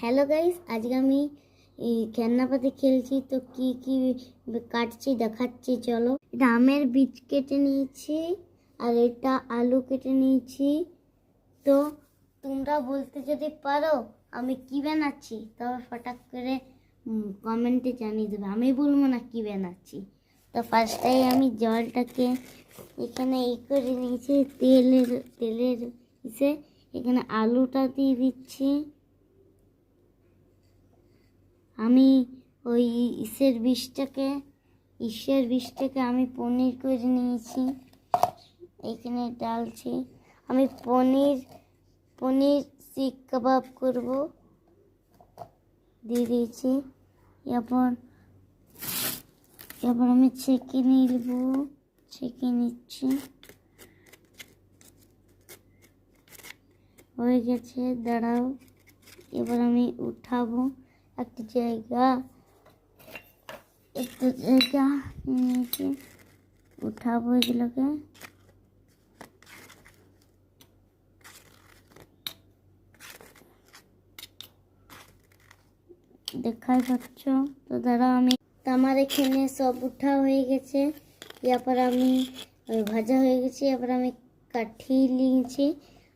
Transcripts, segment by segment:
Hello guys, আজকে আমি খেলনাপাতি খেলছি। তো কি কি কাটছি দেখাচ্ছি, চলো। এটা আমের বীজ কেটে নিয়েছি আর এটা আলু কেটে নিয়েছি। তো তোমরা বলতে যদি পারো আমি কি বানাচ্ছি তবে ফটাক করে কমেন্টে জানিয়ে দেবে। আমি বলবো না কি বানাচ্ছি। তো ফার্স্টেই আমি জলটাকে এখানে করে নিয়েছি, তেলের ইসে এখানে আলুটা দিয়ে দিচ্ছি। আমি ওই ইসের বীজটাকে আমি পনির করে নিয়েছি, এখানে ডালছি। আমি পনির শিক কাবাব করব, দিয়ে দিয়েছি। এরপর আমি ছেঁকে নিচ্ছি। হয়ে গেছে, দাঁড়াও। এবার আমি উঠাবো একটা জায়গা নিয়েছি, উঠাবো এগুলোকে। দেখাই পাচ্ছ তো, দাঁড়াও। আমার এখানে সব উঠা হয়ে গেছে। এরপর আমি ভাজা হয়ে গেছে। এরপর আমি কাঠি নিয়েছি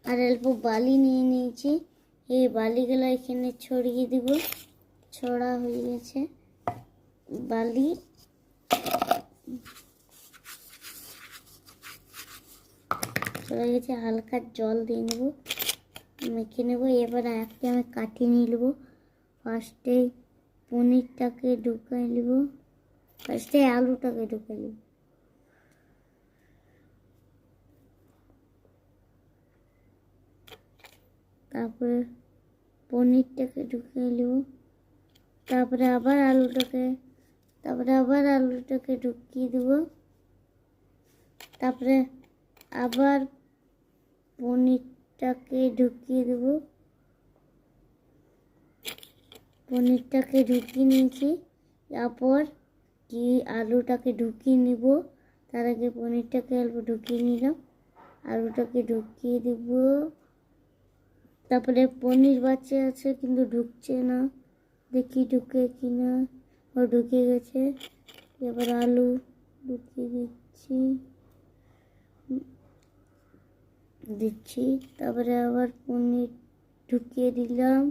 আর অল্প বালি নিয়ে নিয়েছি। এই বালিগুলো এখানে ছড়িয়ে দিব। ছড়া হয়ে গেছে বালি। ছড়া গেছে, হালকা জল দিয়ে নেব, মেখে নেব। এবার একটা আমি কাঠি নিয়ে নেব। ফার্স্টে পনিরটাকে ঢুকাই নেব, ফার্স্টে আলুটাকে ঢুকাই নেব। তারপরে পনিরটাকে ঢুকিয়ে নেব। তারপরে আবার আলুটাকে ঢুকিয়ে দেব। তারপরে আবার পনিরটাকে ঢুকিয়ে দেব। পনিরটাকে ঢুকিয়ে নিয়েছি। তারপর কি আলুটাকে ঢুকিয়ে নিব। তার আগে পনিরটাকে অল্প ঢুকিয়ে নিলাম, আলুটাকে ঢুকিয়ে দেব। তারপরে পনির বাচ্চা আছে কিন্তু ঢুকছে না, দেখি ঢুকে কিনা। ও ঢুকে গেছে। এবার আলু ঢুকিয়ে দিচ্ছি। তারপরে আবার পনির ঢুকিয়ে দিলাম।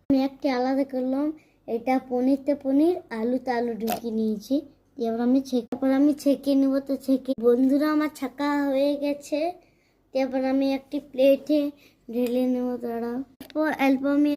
আমি একটা আলাদা করলাম, এটা পনির আলুতে আলু ঢুকিয়ে নিয়েছি। এবার আমি ছেঁকে নেব। তো বন্ধুরা আমার ছাকা হয়ে গেছে। তারপর আমি একটি প্লেটে ঢেলে নেব। দাঁড়াও, অল্প আমি